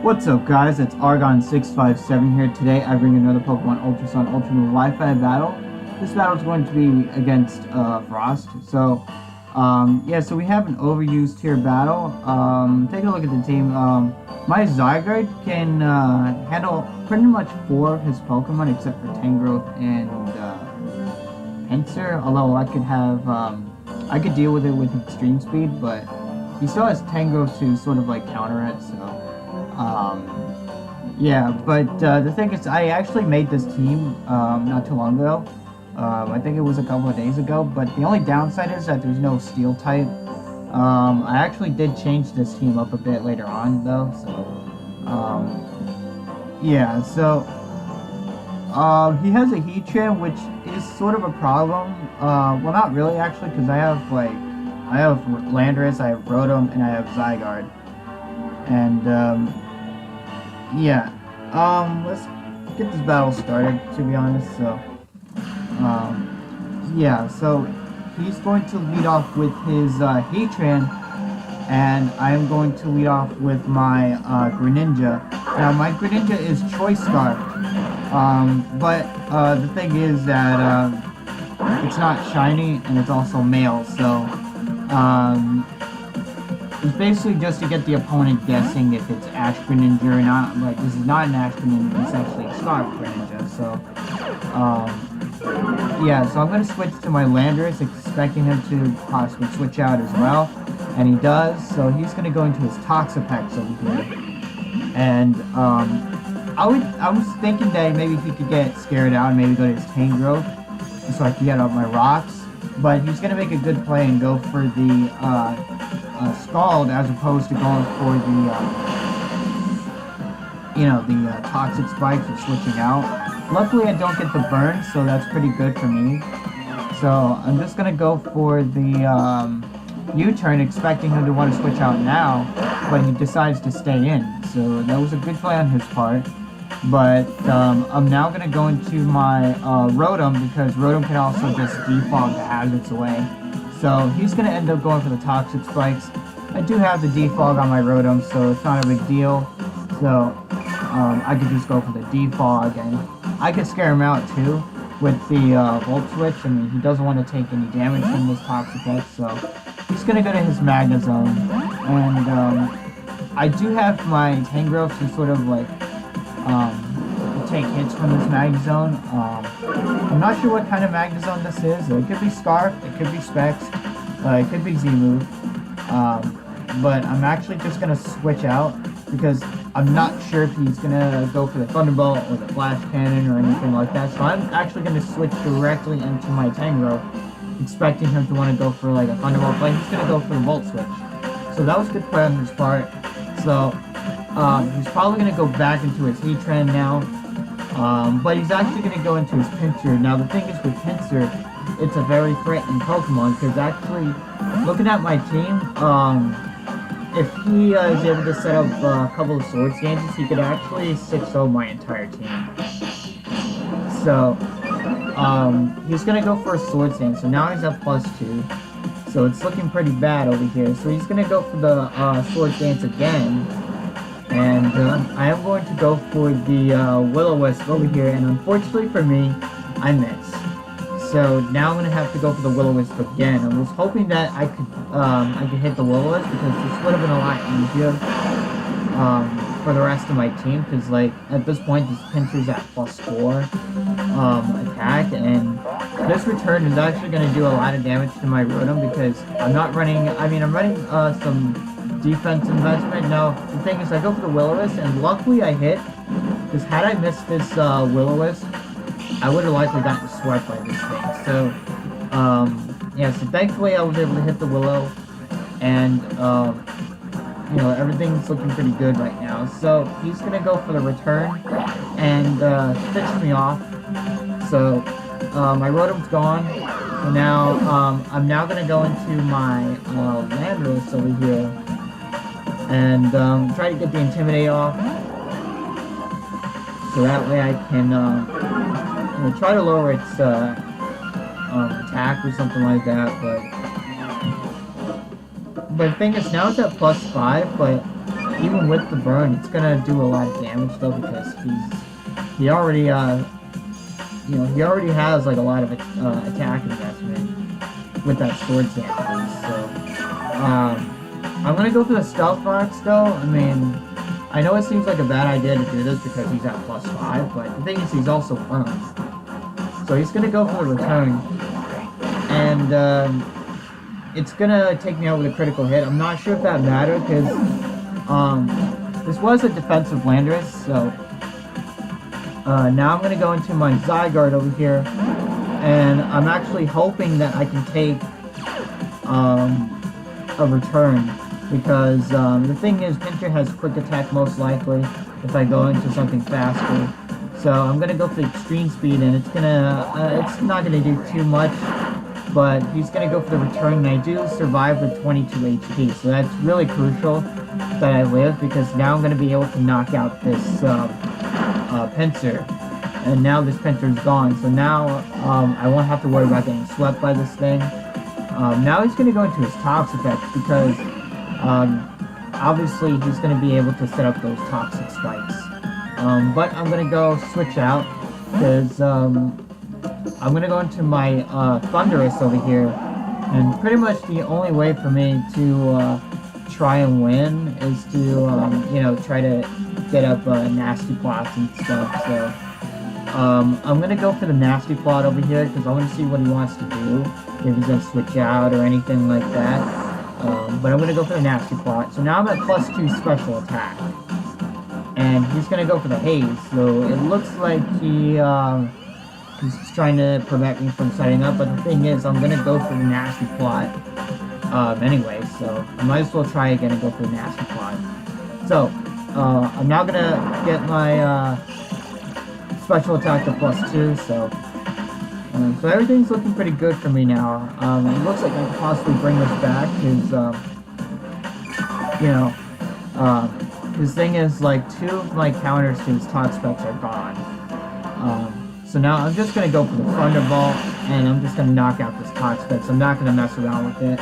What's up guys, it's Argon657 here. Today I bring another Pokemon Ultra Sun Ultra Moon Wi-Fi battle. This battle is going to be against Frost. So we have an overused tier battle. Take a look at the team. My Zygarde can handle pretty much 4 of his Pokemon except for Tangrowth and Pinsir. Although I could have I could deal with it with extreme speed, but he still has Tangrowth to sort of like counter it, so the thing is, I actually made this team not too long ago. I think it was a couple of days ago, but the only downside is that there's no steel type. I actually did change this team up a bit later on though, he has a Heatran, which is sort of a problem. Well, not really actually, because I have Landorus, I have Rotom, and I have Zygarde. And let's get this battle started, to be honest. So he's going to lead off with his Heatran, and I am going to lead off with my Greninja. Now my Greninja is Choice Scarf, but the thing is that it's not shiny and it's also male, so it's basically just to get the opponent guessing if it's Ash Greninja or not. Like, this is not an Ash Greninja, it's actually a Scarf Greninja, so so I'm going to switch to my Landorus, expecting him to possibly switch out as well, and he does, so he's going to go into his Toxapex over here, and I was thinking that maybe he could get scared out and maybe go to his Tangrowth, so I can get out my rocks, but he's going to make a good play and go for the Scald as opposed to going for the Toxic Spikes or switching out. Luckily I don't get the burn, so that's pretty good for me. So I'm just going to go for the U-turn, expecting him to want to switch out now, but he decides to stay in. So that was a good play on his part. But I'm now going to go into my Rotom, because Rotom can also just defog the hazards away. So he's going to end up going for the Toxic Spikes. I do have the defog on my Rotom, so it's not a big deal. So I could just go for the defog, and I could scare him out too with the Volt Switch. I mean, he doesn't want to take any damage from this Toxic X, so he's going to go to his Magnezone. And I do have my Tangrowth to sort of like take hits from this Magnezone. I'm not sure what kind of Magnezone this is. It could be Scarf, it could be Specs, it could be Z-Move. But I'm actually just going to switch out, because I'm not sure if he's going to go for the Thunderbolt or the Flash Cannon or anything like that. So I'm actually going to switch directly into my Tangrowth, expecting him to want to go for like a Thunderbolt, but he's going to go for the Volt Switch. So that was a good play on his part. So he's probably going to go back into his Heatran now, but he's actually going to go into his Pinsir. Now the thing is with Pinsir, it's a very threatening Pokemon, because actually, looking at my team, if he is able to set up a couple of Swords Dances, he could actually 6-0 my entire team. So, he's going to go for a Swords Dance, so now he's at +2, so it's looking pretty bad over here. So he's going to go for the Swords Dance again, and I am going to go for the Will-O-Wisp over here, and unfortunately for me, I missed. So now I'm going to have to go for the Will-O-Wisp again. I was hoping that I could hit the Will-O-Wisp, because this would have been a lot easier for the rest of my team, because like at this point this Pinsir's at +4 attack, and this return is actually going to do a lot of damage to my Rotom, because I'm running some defense investment. Now the thing is, I go for the Will-O-Wisp, and luckily I hit, because had I missed this Will-O-Wisp, I would have likely gotten swept by this thing. So, so thankfully I was able to hit the Willow, and, everything's looking pretty good right now. So, he's gonna go for the return, and, finish me off. So, my Rotom's gone. So now, I'm now gonna go into my, Landorus over here, and, try to get the Intimidate off. So that way I can, try to lower its attack or something like that, but the thing is, now it's at +5, but even with the burn, it's gonna do a lot of damage though, because he already you know, he already has like a lot of attack investment with that sword sample. So I'm gonna go for the stealth box though. I mean, I know it seems like a bad idea to do this because he's at +5, but the thing is he's also burned. So he's gonna go for the return, and it's gonna take me out with a critical hit. I'm not sure if that mattered because this was a defensive Landorus, so now I'm gonna go into my Zygarde over here, and I'm actually hoping that I can take a return, because the thing is, Pinscher has quick attack most likely if I go into something faster. So I'm gonna go for extreme speed, and it's not gonna do too much, but he's gonna go for the return, and I do survive with 22 HP. So that's really crucial that I live, because now I'm gonna be able to knock out this Pinscher, and now this Pinscher is gone. So now I won't have to worry about getting swept by this thing. Now he's gonna go into his Tox effect, because obviously he's gonna be able to set up those toxic spikes. But I'm gonna go switch out, because I'm gonna go into my Thundurus over here, and pretty much the only way for me to try and win is to you know, try to get up nasty plots and stuff. So I'm gonna go for the nasty plot over here, because I want to see what he wants to do, if he's gonna switch out or anything like that. But I'm gonna go for the nasty plot. So now I'm at +2 special attack, and he's gonna go for the haze. So it looks like he's trying to prevent me from setting up, but the thing is, I'm gonna go for the nasty plot anyway, so I might as well try again and go for the nasty plot. So I'm now gonna get my special attack to +2, so everything's looking pretty good for me now. It looks like I can possibly bring this back, because you know, his thing is, like, 2 of my counters to his Tox specs are gone. So now I'm just gonna go for the Thunderbolt, and I'm just gonna knock out this Tox specs. I'm not gonna mess around with it.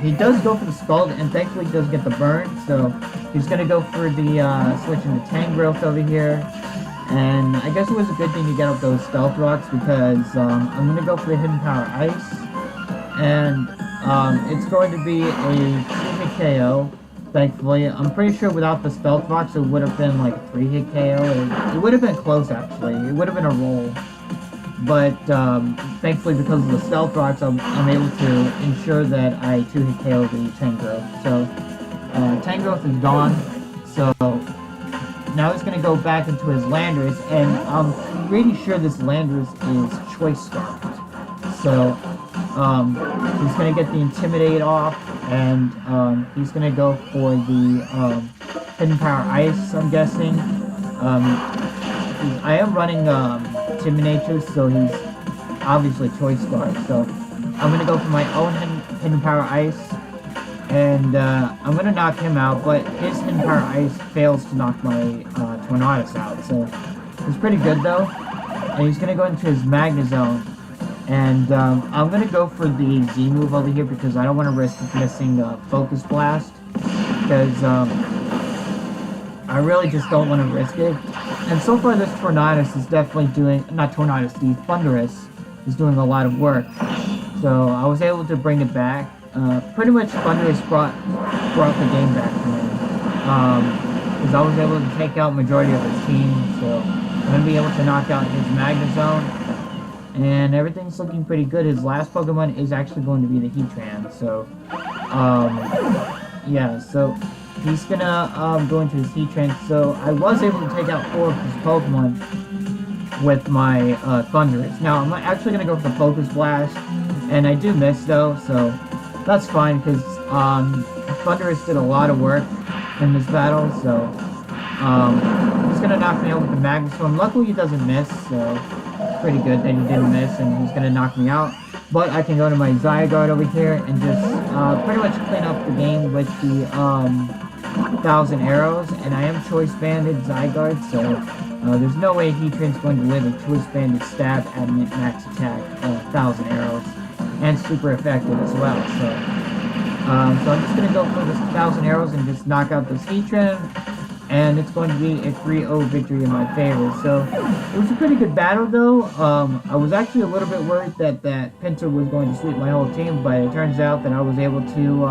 He does go for the Scald, and thankfully he does get the burn, so he's gonna go for the switch into Tangrowth over here. And I guess it was a good thing to get up those Stealth Rocks, because I'm gonna go for the Hidden Power Ice, and it's going to be a 2-hit KO. Thankfully, I'm pretty sure without the Stealth Rocks, it would have been like a 3-hit KO. It would have been close, actually. It would have been a roll. But thankfully, because of the Stealth Rocks, I'm able to ensure that I 2-hit KO the Tangrowth. So Tangrowth is gone. So now he's going to go back into his Landorus, and I'm pretty sure this Landorus is Choice Scarfed. So he's going to get the Intimidate off, and he's going to go for the Hidden Power Ice, I'm guessing. I am running Intimidator, so he's obviously Choice Scarfed. So I'm going to go for my own Hidden Power Ice, and I'm going to knock him out, but his Hidden Power Ice fails to knock my Tornadus out. So it's pretty good, though. And he's going to go into his Magnezone. And I'm going to go for the Z move over here, because I don't want to risk missing Focus Blast, because I really just don't want to risk it. And so far this Tornadus is definitely doing, not Tornadus, the Thundurus is doing a lot of work. So I was able to bring it back. Pretty much Thundurus brought the game back to me, because I was able to take out majority of his team. So I'm going to be able to knock out his Magnezone. And everything's looking pretty good. His last Pokemon is actually going to be the Heatran. So, yeah, so he's gonna go into his Heatran. So I was able to take out 4 of his Pokemon with my Thundurus. Now I'm actually gonna go for the Focus Blast, and I do miss though, so that's fine, because Thundurus did a lot of work in this battle. So he's gonna knock me out with the Magnezone. Luckily he doesn't miss, so pretty good that he didn't miss, and he's gonna knock me out. But I can go to my Zygarde over here and just pretty much clean up the game with the 1,000 arrows. And I am Choice Banded Zygarde, so there's no way Heatran's going to live a Choice Banded stab at max attack 1,000 arrows, and super effective as well. So So I'm just going to go for this 1,000 arrows and just knock out this Heatran, and it's going to be a 3-0 victory in my favor. So it was a pretty good battle, though. I was actually a little bit worried that Pinsir was going to sweep my whole team, but it turns out that I was able to,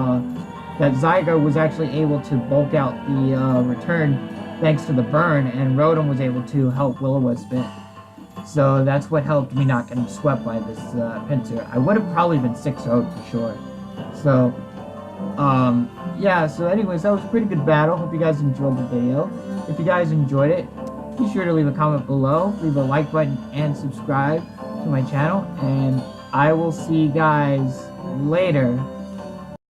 that Zygarde was actually able to bulk out the return thanks to the burn, and Rotom was able to help Will-O-Wisp it. So that's what helped me not getting swept by this Pinsir. I would have probably been 6-0 for sure. So, yeah, so anyways, that was a pretty good battle. Hope you guys enjoyed the video. If you guys enjoyed it, be sure to leave a comment below, leave a like button, and subscribe to my channel. And I will see you guys later.